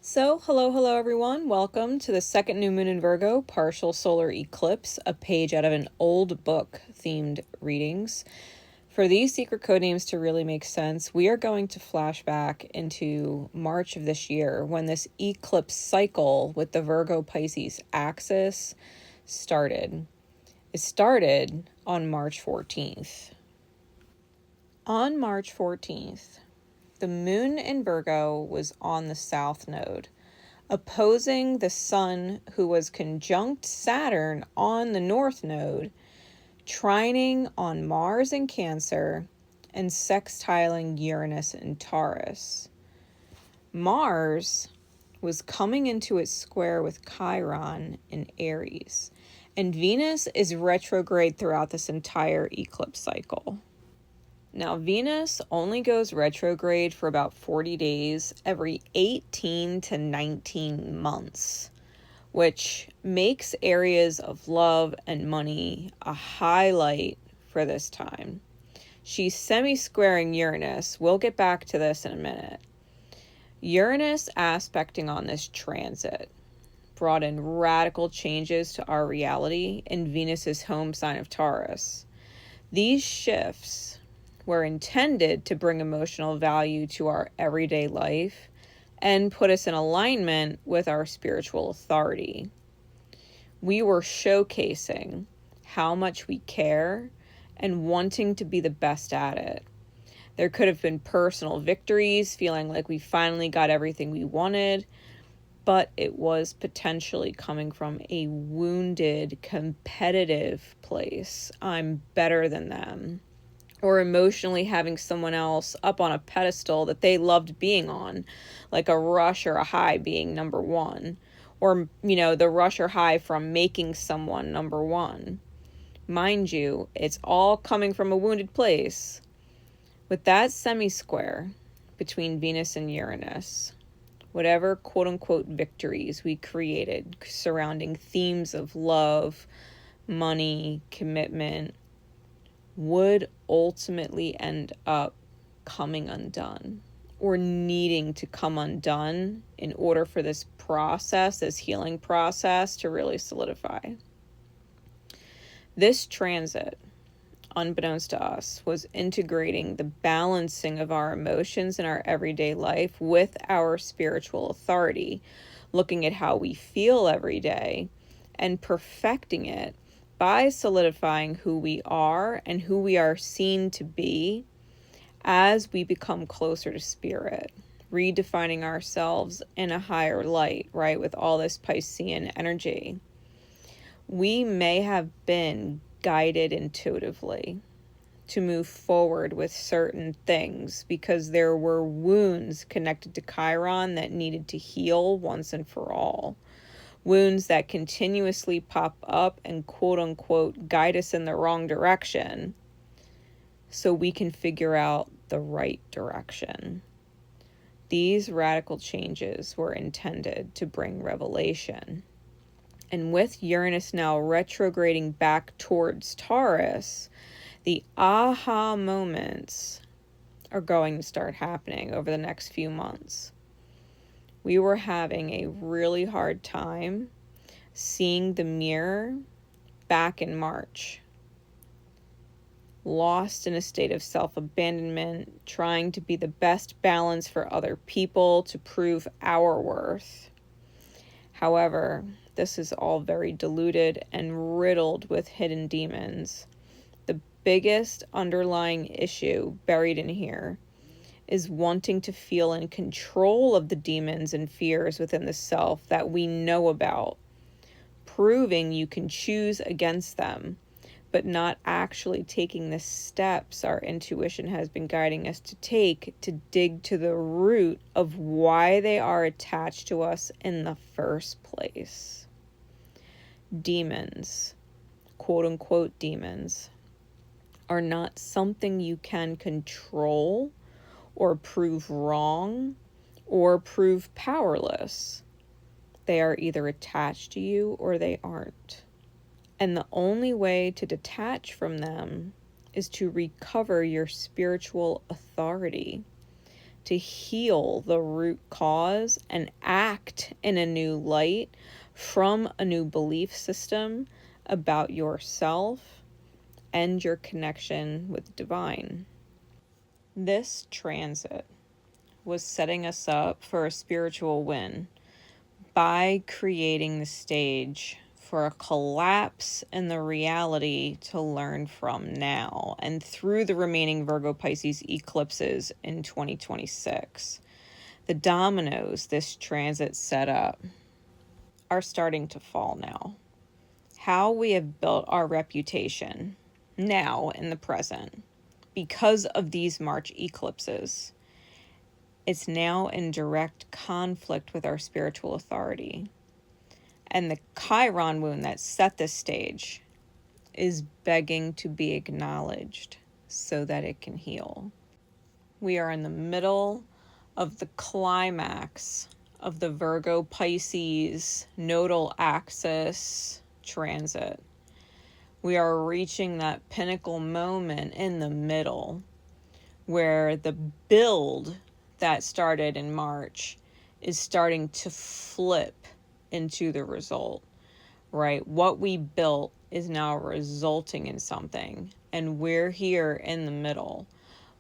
Hello everyone. Welcome to the second new moon in Virgo, partial solar eclipse, a page out of an old book themed readings. For these secret code names to really make sense, we are going to flash back into March of this year when this eclipse cycle with the Virgo Pisces axis started. It started on March 14th. On March 14th, the moon in Virgo was on the south node, opposing the sun, who was conjunct Saturn on the north node, trining on Mars in Cancer, and sextiling Uranus in Taurus. Mars was coming into its square with Chiron in Aries, and Venus is retrograde throughout this entire eclipse cycle. Now, Venus only goes retrograde for about 40 days every 18 to 19 months, which makes areas of love and money a highlight for this time. She's semi-squaring Uranus. We'll get back to this in a minute. Uranus aspecting on this transit brought in radical changes to our reality in Venus's home sign of Taurus. These shifts were intended to bring emotional value to our everyday life and put us in alignment with our spiritual authority. We were showcasing how much we care and wanting to be the best at it. There could have been personal victories, feeling like we finally got everything we wanted, but it was potentially coming from a wounded, competitive place. I'm better than them. Or emotionally having someone else up on a pedestal that they loved being on, like a rush or a high being number one. Or, the rush or high from making someone number one. Mind you, it's all coming from a wounded place. With that semi-square between Venus and Uranus, whatever quote-unquote victories we created surrounding themes of love, money, commitment, would ultimately end up coming undone or needing to come undone in order for this process, this healing process, to really solidify. This transit, unbeknownst to us, was integrating the balancing of our emotions in our everyday life with our spiritual authority, looking at how we feel every day and perfecting it by solidifying who we are and who we are seen to be as we become closer to spirit, redefining ourselves in a higher light, right, with all this Piscean energy. We may have been guided intuitively to move forward with certain things because there were wounds connected to Chiron that needed to heal once and for all. Wounds that continuously pop up and quote-unquote guide us in the wrong direction so we can figure out the right direction. These radical changes were intended to bring revelation. And with Uranus now retrograding back towards Taurus, the aha moments are going to start happening over the next few months. We were having a really hard time seeing the mirror back in March. Lost in a state of self-abandonment, trying to be the best balance for other people to prove our worth. However, this is all very diluted and riddled with hidden demons. The biggest underlying issue buried in here is wanting to feel in control of the demons and fears within the self that we know about, proving you can choose against them, but not actually taking the steps our intuition has been guiding us to take to dig to the root of why they are attached to us in the first place. Demons, quote-unquote demons, are not something you can control or prove wrong, or prove powerless. They are either attached to you or they aren't. And the only way to detach from them is to recover your spiritual authority, to heal the root cause and act in a new light from a new belief system about yourself and your connection with the divine. This transit was setting us up for a spiritual win by creating the stage for a collapse in the reality to learn from now and through the remaining Virgo Pisces eclipses in 2026. The dominoes this transit set up are starting to fall now. How we have built our reputation now in the present because of these March eclipses, it's now in direct conflict with our spiritual authority. And the Chiron wound that set this stage is begging to be acknowledged so that it can heal. We are in the middle of the climax of the Virgo Pisces nodal axis transit. We are reaching that pinnacle moment in the middle where the build that started in March is starting to flip into the result, right? What we built is now resulting in something, and we're here in the middle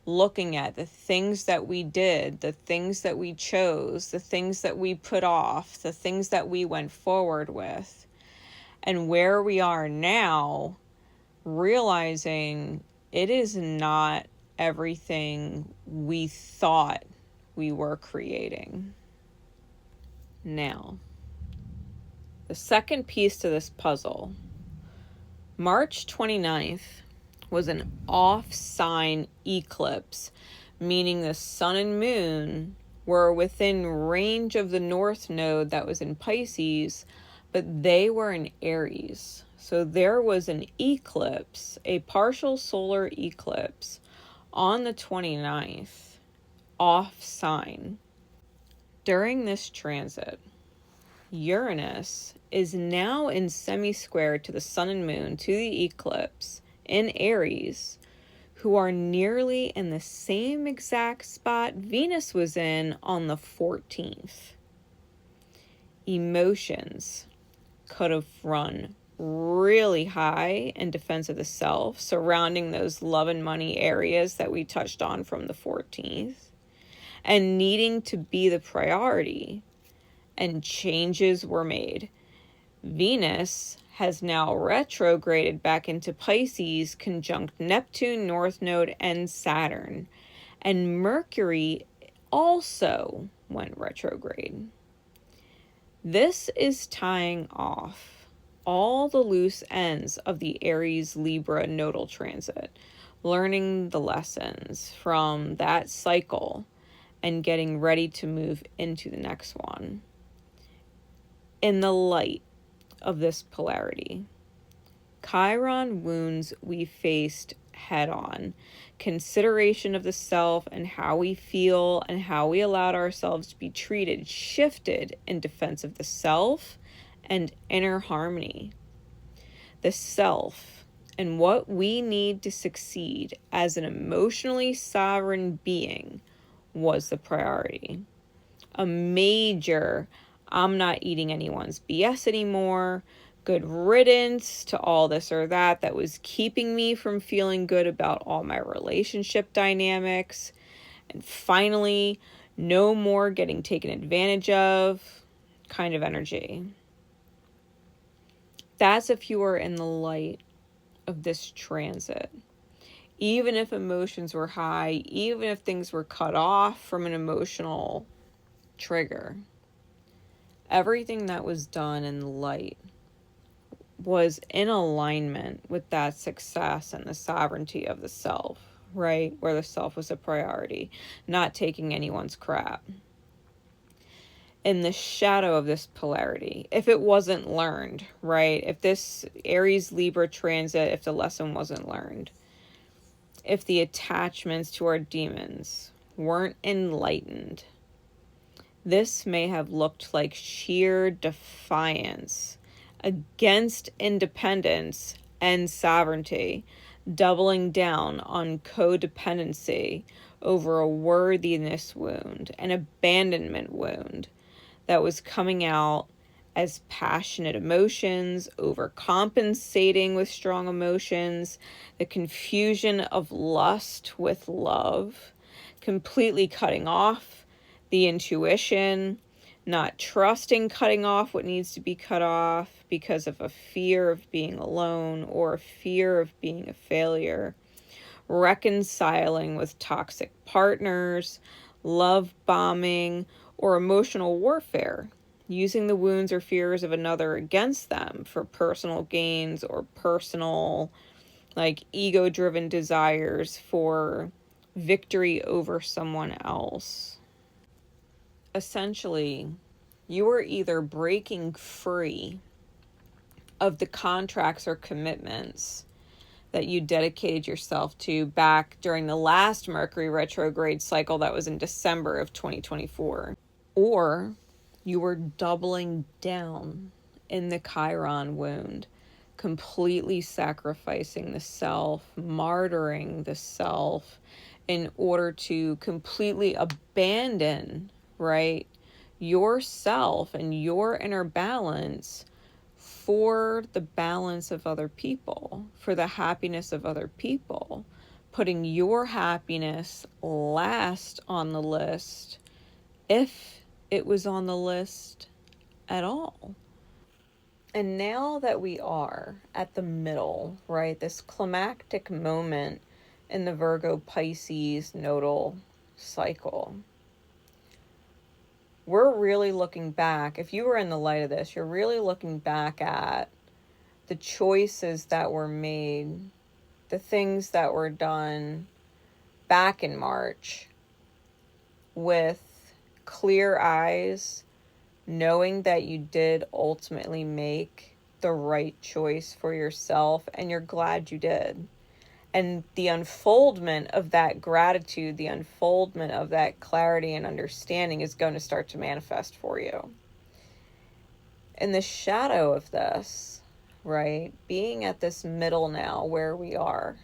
looking at the things that we did, the things that we chose, the things that we put off, the things that we went forward with, and where we are now, realizing it is not everything we thought we were creating. Now, the second piece to this puzzle, March 29th was an off-sign eclipse, meaning the sun and moon were within range of the north node that was in Pisces, but they were in Aries. So there was an eclipse, a partial solar eclipse on the 29th, off sign. During this transit, Uranus is now in semi-square to the sun and moon, to the eclipse in Aries, who are nearly in the same exact spot Venus was in on the 14th. Emotions could have run really high in defense of the self, surrounding those love and money areas that we touched on from the 14th, and needing to be the priority, and changes were made. Venus has now retrograded back into Pisces, conjunct Neptune, North Node, and Saturn, and Mercury also went retrograde. This is tying off all the loose ends of the Aries Libra nodal transit, learning the lessons from that cycle and getting ready to move into the next one. In the light of this polarity, Chiron wounds we faced head on, consideration of the self and how we feel and how we allowed ourselves to be treated shifted in defense of the self and inner harmony. The self and what we need to succeed as an emotionally sovereign being was the priority. A major, I'm not eating anyone's BS anymore, good riddance to all this or that was keeping me from feeling good about all my relationship dynamics, and finally, no more getting taken advantage of kind of energy. That's if you are in the light of this transit. Even if emotions were high, even if things were cut off from an emotional trigger, everything that was done in the light was in alignment with that success and the sovereignty of the self, right? Where the self was a priority, not taking anyone's crap. In the shadow of this polarity, if it wasn't learned, right? If this Aries Libra transit, if the lesson wasn't learned, if the attachments to our demons weren't enlightened, this may have looked like sheer defiance against independence and sovereignty, doubling down on codependency over a worthiness wound, an abandonment wound that was coming out as passionate emotions, overcompensating with strong emotions, the confusion of lust with love, completely cutting off the intuition, not trusting, cutting off what needs to be cut off because of a fear of being alone or a fear of being a failure, reconciling with toxic partners, love bombing, or emotional warfare, using the wounds or fears of another against them for personal gains or personal, like, ego-driven desires for victory over someone else. Essentially, you are either breaking free of the contracts or commitments that you dedicated yourself to back during the last Mercury retrograde cycle that was in December of 2024. Or you were doubling down in the Chiron wound, completely sacrificing the self, martyring the self in order to completely abandon, right, yourself and your inner balance for the balance of other people, for the happiness of other people, putting your happiness last on the list, if it was on the list at all. And now that we are at the middle, right, this climactic moment in the Virgo Pisces nodal cycle, we're really looking back. If you were in the light of this, you're really looking back at the choices that were made, the things that were done back in March with clear eyes, knowing that you did ultimately make the right choice for yourself, and you're glad you did. And the unfoldment of that gratitude, the unfoldment of that clarity and understanding is going to start to manifest for you. In the shadow of this, right, being at this middle now where we are,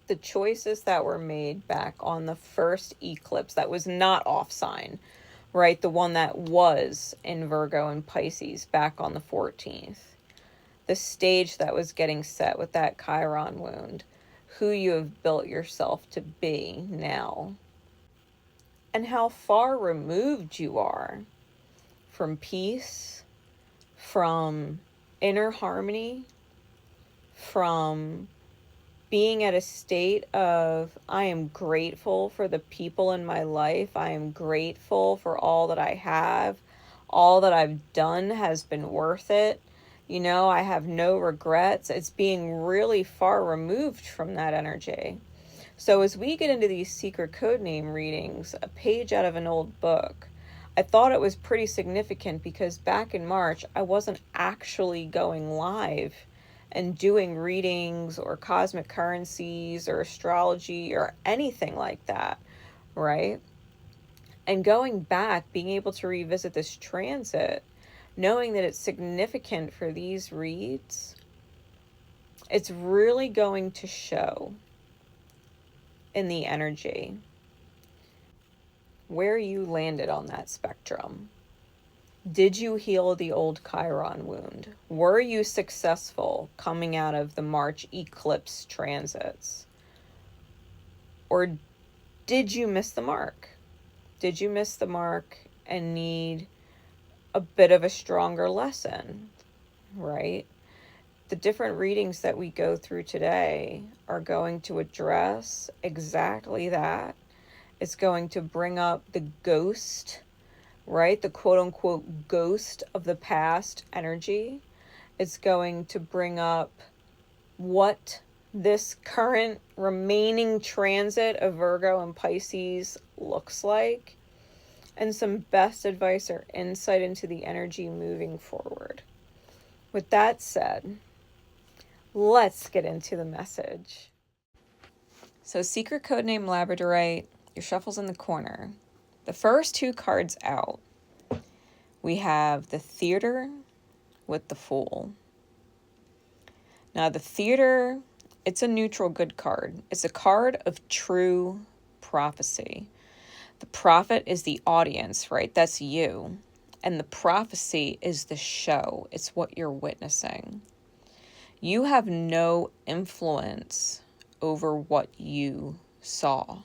the choices that were made back on the first eclipse that was not off sign, right, the one that was in Virgo and Pisces back on the 14th, the stage that was getting set with that Chiron wound, who you have built yourself to be now, and how far removed you are from peace, from inner harmony, from being at a state of, I am grateful for the people in my life. I am grateful for all that I have. All that I've done has been worth it. You know, I have no regrets. It's being really far removed from that energy. So as we get into these secret code name readings, a page out of an old book, I thought it was pretty significant because back in March, I wasn't actually going live and doing readings or cosmic currencies or astrology or anything like that, right? And going back, being able to revisit this transit, knowing that it's significant for these reads, it's really going to show in the energy where you landed on that spectrum. Did you heal the old Chiron wound? Were you successful coming out of the March eclipse transits? Or did you miss the mark? Did you miss the mark and need a bit of a stronger lesson, right? The different readings that we go through today are going to address exactly that. It's going to bring up the ghost, right? The quote unquote ghost of the past energy. It's going to bring up what this current remaining transit of Virgo and Pisces looks like, and some best advice or insight into the energy moving forward. With that said, let's get into the message. So secret codename Labradorite, your shuffle's in the corner. The first two cards out, we have the Theater with the Fool. Now the Theater, it's a neutral good card. It's a card of true prophecy. The prophet is the audience, right? That's you. And the prophecy is the show. It's what you're witnessing. You have no influence over what you saw,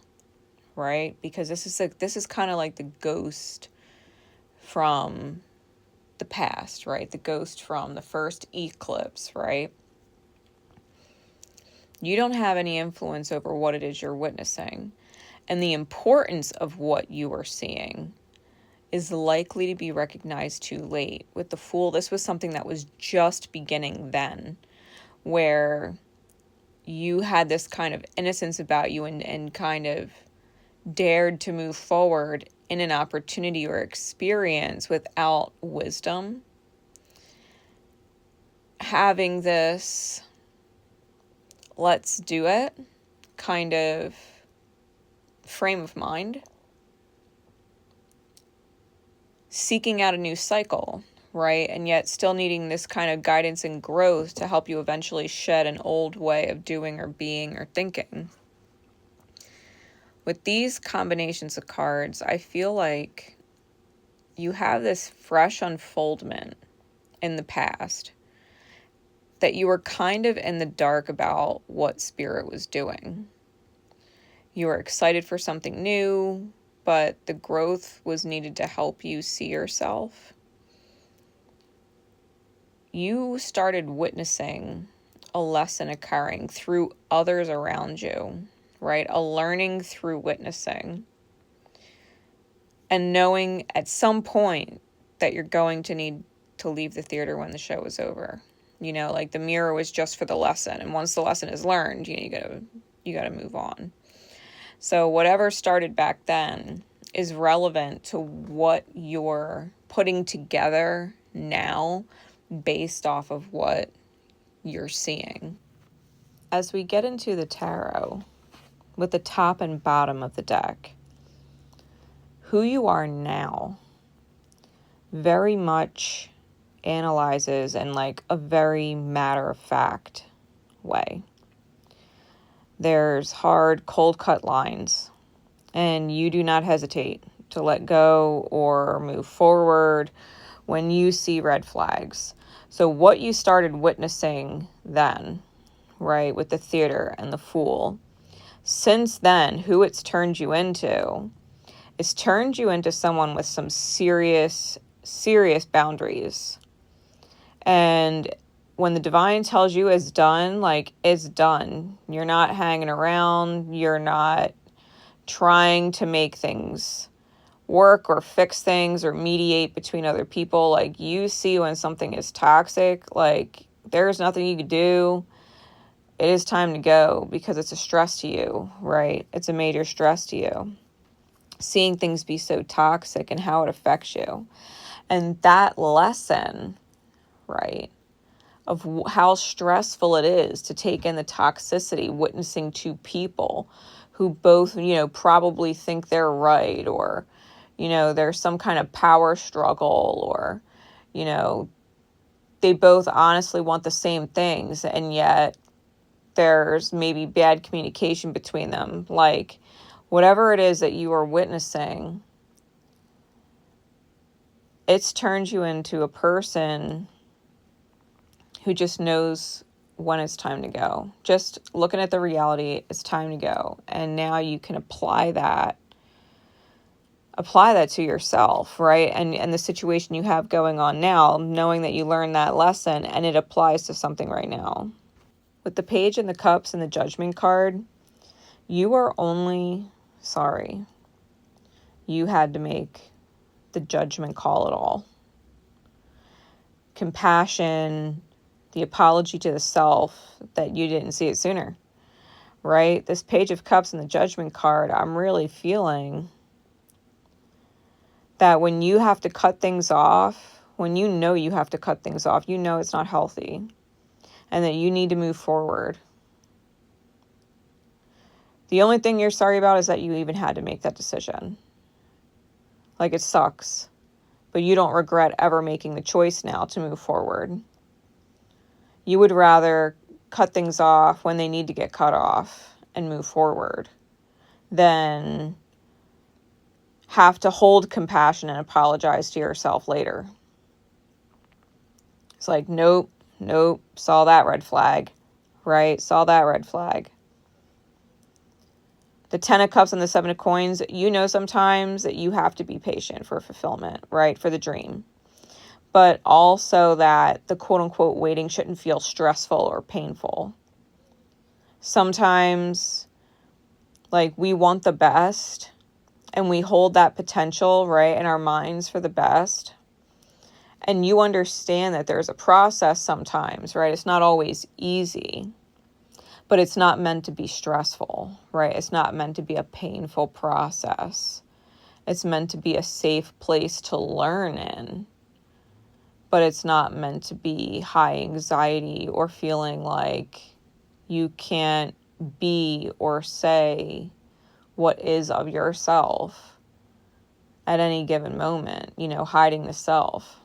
right? Because this is kind of like the ghost from the past, right? The ghost from the first eclipse, right? You don't have any influence over what it is you're witnessing. And the importance of what you are seeing is likely to be recognized too late. With the Fool, this was something that was just beginning then, where you had this kind of innocence about you and kind of dared to move forward in an opportunity or experience without wisdom. Having this let's do it kind of frame of mind. Seeking out a new cycle, right? And yet still needing this kind of guidance and growth to help you eventually shed an old way of doing or being or thinking. With these combinations of cards, I feel like you have this fresh unfoldment in the past that you were kind of in the dark about what Spirit was doing. You were excited for something new, but the growth was needed to help you see yourself. You started witnessing a lesson occurring through others around you, right? A learning through witnessing. And knowing at some point that you're going to need to leave the theater when the show is over. You know, like the mirror was just for the lesson. And once the lesson is learned, you gotta move on. So whatever started back then is relevant to what you're putting together now based off of what you're seeing. As we get into the tarot, with the top and bottom of the deck, who you are now very much analyzes in like a very matter-of-fact way. There's hard, cold-cut lines, and you do not hesitate to let go or move forward when you see red flags. So what you started witnessing then, right, with the theater and the Fool, since then, who it's turned you into is turned you into someone with some serious boundaries. And when the divine tells you it's done, like, it's done. You're not hanging around. You're not trying to make things work or fix things or mediate between other people. Like, you see when something is toxic, like, there's nothing you can do. It is time to go because it's a stress to you, right? It's a major stress to you. Seeing things be so toxic and how it affects you. And that lesson, right, of how stressful it is to take in the toxicity, witnessing two people who both, probably think they're right, or, there's some kind of power struggle, or, they both honestly want the same things, and yet there's maybe bad communication between them. Like, whatever it is that you are witnessing, it's turned you into a person who just knows when it's time to go. Just looking at the reality, it's time to go. And now you can apply that to yourself, right? And the situation you have going on now, knowing that you learned that lesson and it applies to something right now. With the Page and the Cups and the Judgment card, you are only sorry you had to make the judgment call at all. Compassion, the apology to the self that you didn't see it sooner, right? This Page of Cups and the Judgment card, I'm really feeling that when you have to cut things off, when you know you have to cut things off, you know it's not healthy and that you need to move forward. The only thing you're sorry about is that you even had to make that decision. Like, it sucks, but you don't regret ever making the choice now to move forward. You would rather cut things off when they need to get cut off and move forward then have to hold compassion and apologize to yourself later. It's like, nope, saw that red flag, right? Saw that red flag. The 10 of Cups and the 7 of Coins, you know sometimes that you have to be patient for fulfillment, right? For the dream. But also that the quote-unquote waiting shouldn't feel stressful or painful. Sometimes, like, we want the best, and we hold that potential, right, in our minds for the best. And you understand that there's a process sometimes, right? It's not always easy, but it's not meant to be stressful, right? It's not meant to be a painful process. It's meant to be a safe place to learn in, but it's not meant to be high anxiety or feeling like you can't be or say what is of yourself at any given moment, you know, hiding the self.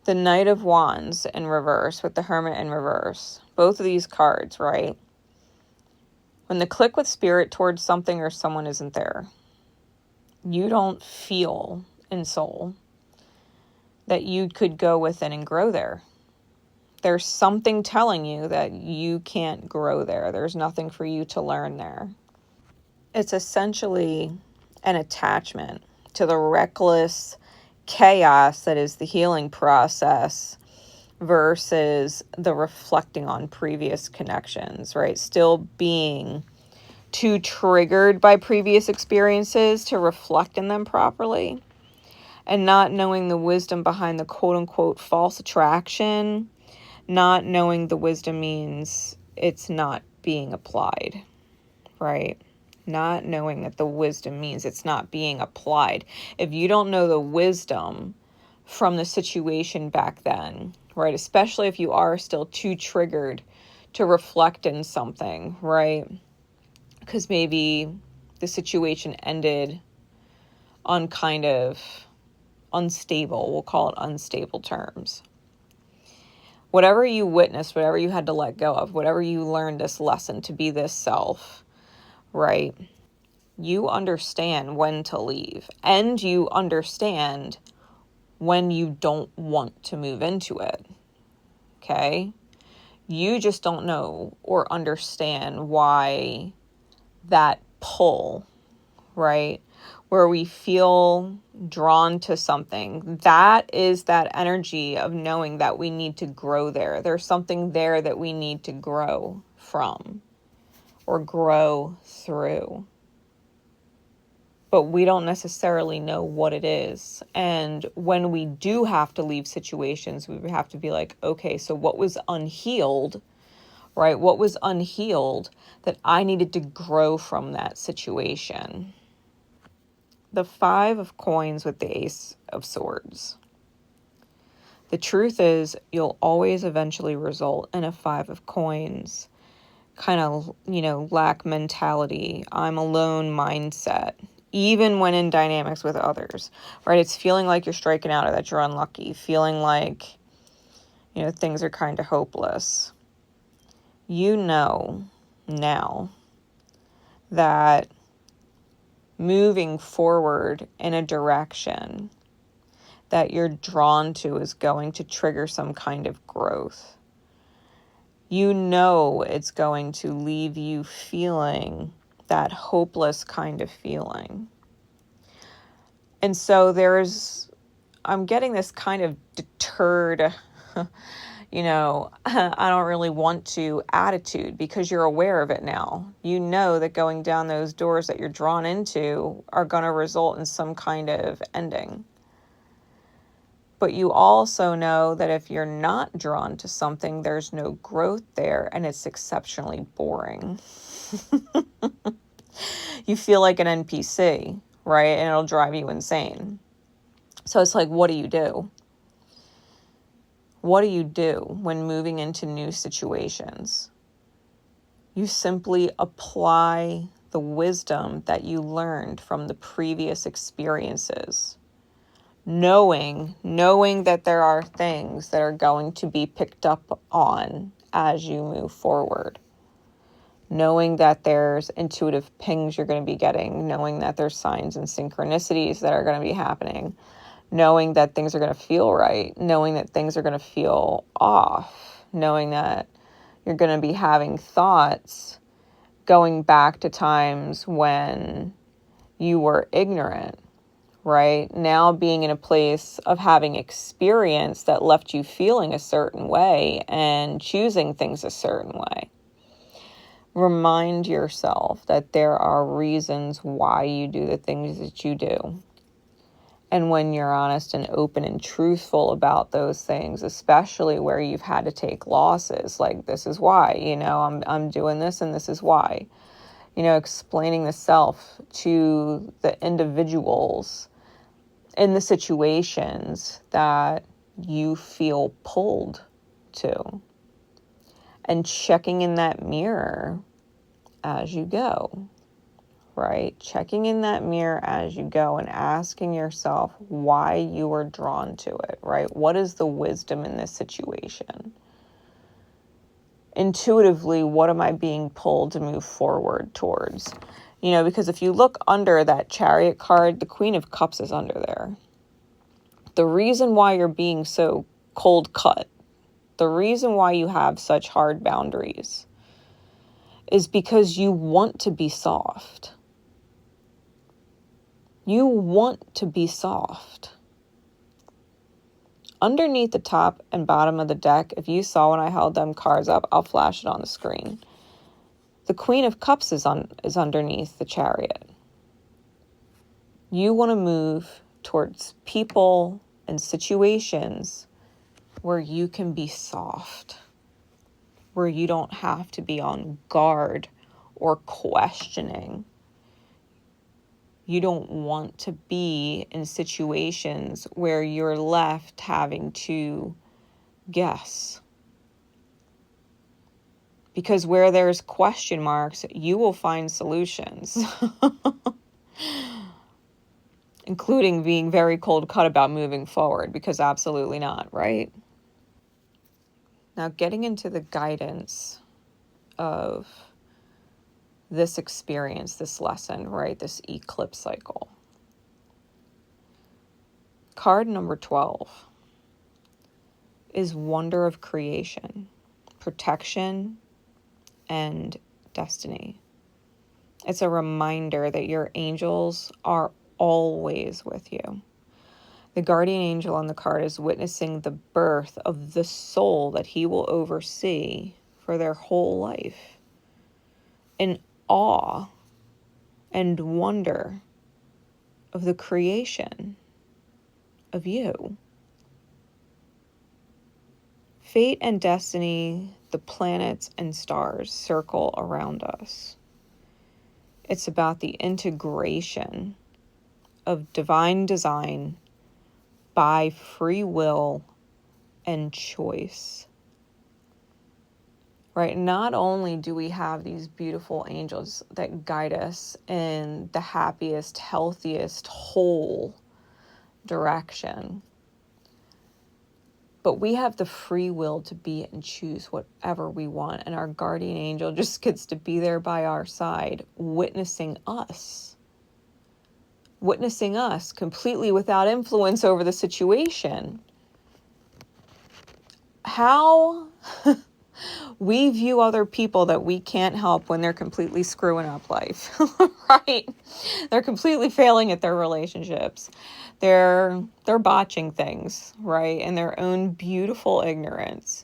The Knight of Wands in reverse with the Hermit in reverse. Both of these cards, right? When the click with spirit towards something or someone isn't there, you don't feel in soul that you could go within and grow there. There's something telling you that you can't grow there. There's nothing for you to learn there. It's essentially an attachment to the reckless chaos that is the healing process versus the reflecting on previous connections, right? Still being too triggered by previous experiences to reflect in them properly, and not knowing the wisdom behind the quote-unquote false attraction. Not knowing the wisdom means it's not being applied, right? Not knowing that the wisdom means it's not being applied. If you don't know the wisdom from the situation back then, right? Especially if you are still too triggered to reflect in something, right? Because maybe the situation ended on kind of unstable, we'll call it unstable terms. Whatever you witnessed, whatever you had to let go of, whatever you learned this lesson to be this self, right? You understand when to leave, and you understand when you don't want to move into it, okay? You just don't know or understand why that pull, right? Where we feel drawn to something, that is that energy of knowing that we need to grow there. There's something there that we need to grow from or grow through. But we don't necessarily know what it is. And when we do have to leave situations, we have to be like, okay, so what was unhealed, right? What was unhealed that I needed to grow from that situation? The 5 of Coins with the Ace of Swords. The truth is, you'll always eventually result in a 5 of Coins kind of, you know, lack mentality, I'm alone mindset, even when in dynamics with others, right? It's feeling like you're striking out or that you're unlucky, feeling like, you know, things are kind of hopeless. You know now that moving forward in a direction that you're drawn to is going to trigger some kind of growth. You know it's going to leave you feeling that hopeless kind of feeling. And so I'm getting this kind of deterred, you know, I don't really want to attitude, because you're aware of it now. You know that going down those doors that you're drawn into are going to result in some kind of ending. But you also know that if you're not drawn to something, there's no growth there, and it's exceptionally boring. You feel like an NPC, right? And it'll drive you insane. So it's like, what do you do? What do you do when moving into new situations? You simply apply the wisdom that you learned from the previous experiences. Knowing that there are things that are going to be picked up on as you move forward. knowing that there's intuitive pings you're going to be getting, knowing that there's signs and synchronicities that are going to be happening, knowing that things are going to feel right, knowing that things are going to feel off, knowing that you're going to be having thoughts going back to times when you were ignorant, right? Now being in a place of having experience that left you feeling a certain way and choosing things a certain way. Remind yourself that there are reasons why you do the things that you do. And when you're honest and open and truthful about those things, especially where you've had to take losses, like this is why, I'm doing this and this is why. Explaining the self to the individuals in the situations that you feel pulled to. And checking in that mirror as you go, right? Checking in that mirror as you go and asking yourself why you were drawn to it, right? What is the wisdom in this situation? Intuitively, what am I being pulled to move forward towards? Because if you look under that Chariot card, the Queen of Cups is under there. The reason why you're being so cold cut, the reason why you have such hard boundaries is because you want to be soft. You want to be soft. Underneath the top and bottom of the deck, if you saw when I held them cards up, I'll flash it on the screen. The Queen of Cups is underneath the Chariot. You want to move towards people and situations where you can be soft, where you don't have to be on guard or questioning. You don't want to be in situations where you're left having to guess. Because where there's question marks, you will find solutions. Including being very cold cut about moving forward, because absolutely not, right? Now, getting into the guidance of this experience, this lesson, right? This eclipse cycle. Card number 12 is wonder of creation, protection, and destiny. It's a reminder that your angels are always with you. The guardian angel on the card is witnessing the birth of the soul that he will oversee for their whole life. In awe and wonder of the creation of you. Fate and destiny, the planets and stars circle around us. It's about the integration of divine design by free will and choice. Right? Not only do we have these beautiful angels that guide us in the happiest, healthiest, whole direction, but we have the free will to be and choose whatever we want. And our guardian angel just gets to be there by our side, witnessing us completely without influence over the situation. How we view other people that we can't help when they're completely screwing up life, right? They're completely failing at their relationships. They're botching things, right? In their own beautiful ignorance.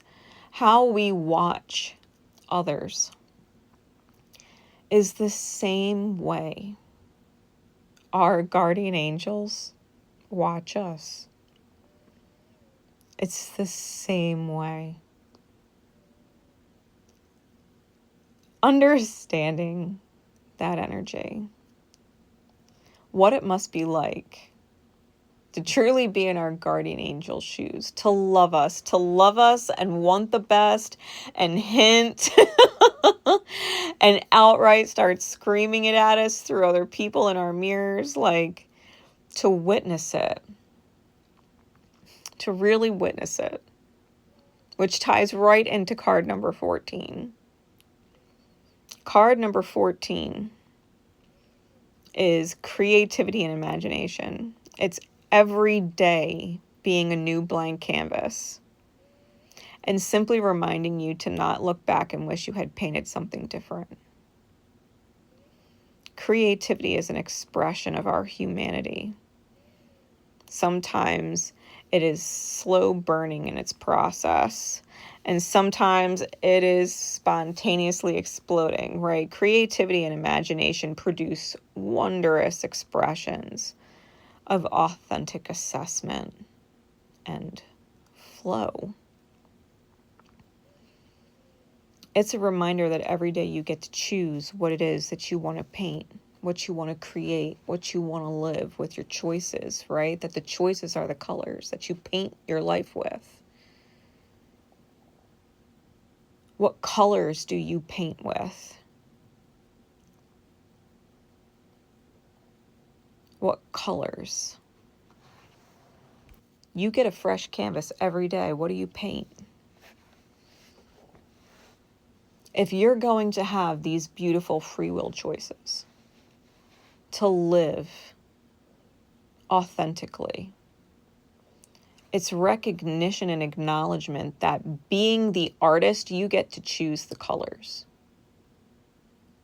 How we watch others is the same way our guardian angels watch us. It's the same way. Understanding that energy, what it must be like to truly be in our guardian angel's shoes, to love us and want the best and hint and outright start screaming it at us through other people in our mirrors, like to witness it, to really witness it, which ties right into card number 14. Card number 14 is creativity and imagination. It's every day being a new blank canvas and simply reminding you to not look back and wish you had painted something different. Creativity is an expression of our humanity. Sometimes it is slow burning in its process, and sometimes it is spontaneously exploding, right? Creativity and imagination produce wondrous expressions of authentic assessment and flow. It's a reminder that every day you get to choose what it is that you want to paint, what you want to create, what you want to live with your choices, right? That the choices are the colors that you paint your life with. What colors do you paint with? What colors? You get a fresh canvas every day. What do you paint? If you're going to have these beautiful free will choices to live authentically, it's recognition and acknowledgement that being the artist, you get to choose the colors.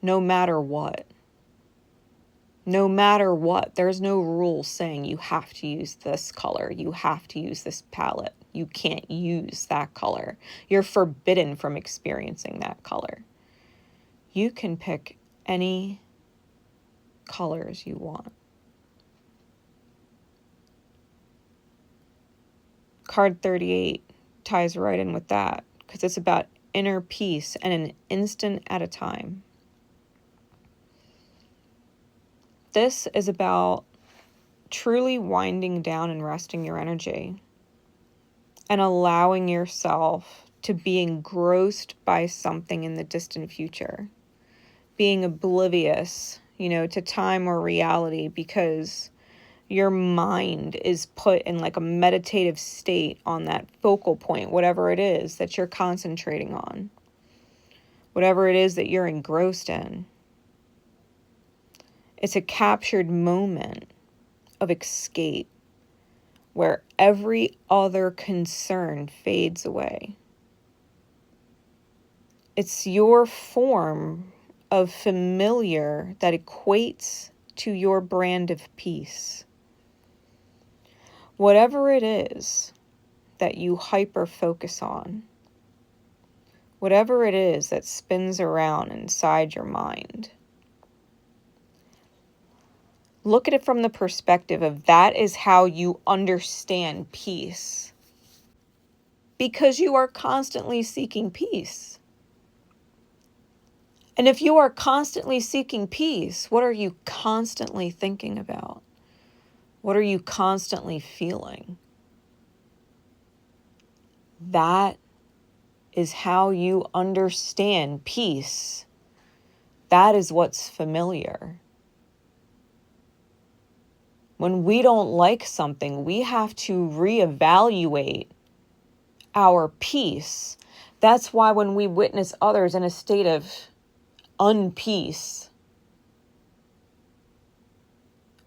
No matter what. No matter what. There's no rule saying you have to use this color. You have to use this palette. You can't use that color. You're forbidden from experiencing that color. You can pick any colors you want. Card 38 ties right in with that because it's about inner peace and an instant at a time. This is about truly winding down and resting your energy and allowing yourself to be engrossed by something in the distant future, being oblivious, to time or reality because your mind is put in like a meditative state on that focal point, whatever it is that you're concentrating on, whatever it is that you're engrossed in. It's a captured moment of escape where every other concern fades away. It's your form of familiar that equates to your brand of peace. Whatever it is that you hyper focus on, whatever it is that spins around inside your mind, look at it from the perspective of that is how you understand peace. Because you are constantly seeking peace. And if you are constantly seeking peace, what are you constantly thinking about? What are you constantly feeling? That is how you understand peace. That is what's familiar. When we don't like something, we have to reevaluate our peace. That's why when we witness others in a state of unpeace,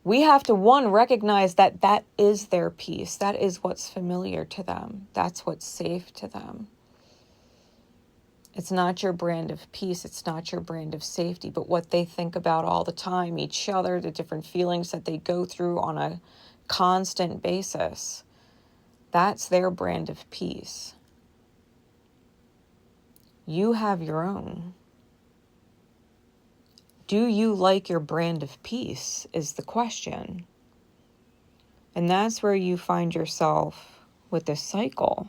we have to, one, recognize that that is their peace. That is what's familiar to them. That's what's safe to them. It's not your brand of peace. It's not your brand of safety, but what they think about all the time, each other, the different feelings that they go through on a constant basis. That's their brand of peace. You have your own. Do you like your brand of peace is the question. And that's where you find yourself with this cycle,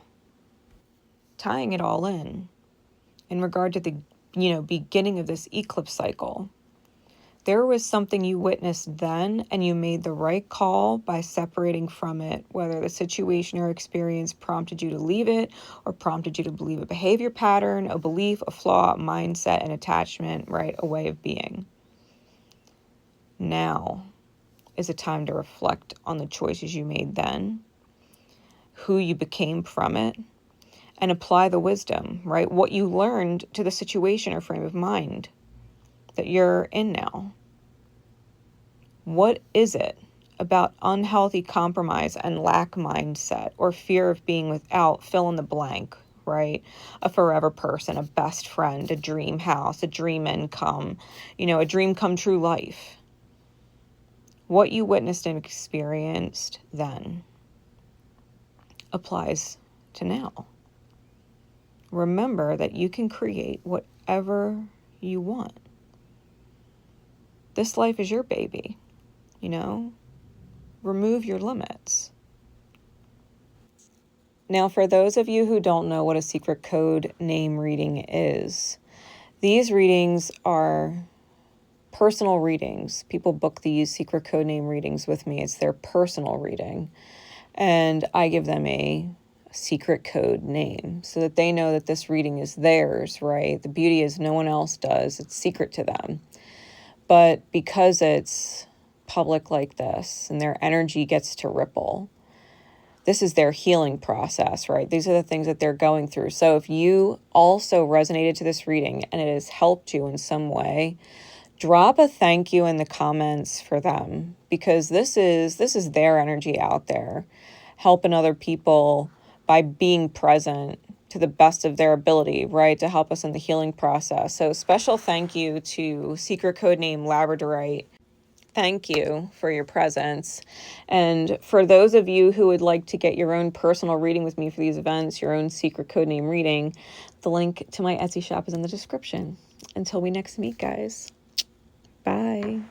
tying it all in regard to the, beginning of this eclipse cycle. There was something you witnessed then, and you made the right call by separating from it, whether the situation or experience prompted you to leave it or prompted you to believe a behavior pattern, a belief, a flaw, a mindset, an attachment, right? A way of being. Now is a time to reflect on the choices you made then, who you became from it, and apply the wisdom, right? What you learned to the situation or frame of mind. that you're in now? What is it about unhealthy compromise and lack mindset or fear of being without fill in the blank, right? A forever person, a best friend, a dream house, a dream income, a dream come true life. What you witnessed and experienced then applies to now. Remember that you can create whatever you want. This life is your baby, remove your limits. Now, for those of you who don't know what a secret code name reading is, these readings are personal readings. People book these secret code name readings with me. It's their personal reading. And I give them a secret code name so that they know that this reading is theirs, right? The beauty is no one else does. It's secret to them. But because it's public like this and their energy gets to ripple, this is their healing process, right? These are the things that they're going through. So if you also resonated to this reading and it has helped you in some way, drop a thank you in the comments for them, because this is their energy out there, helping other people by being present to the best of their ability, right? To help us in the healing process. So special thank you to secret code name Labradorite. Thank you for your presence. And for those of you who would like to get your own personal reading with me for these events, your own secret code name reading, the link to my Etsy shop is in the description. Until we next meet, guys. Bye.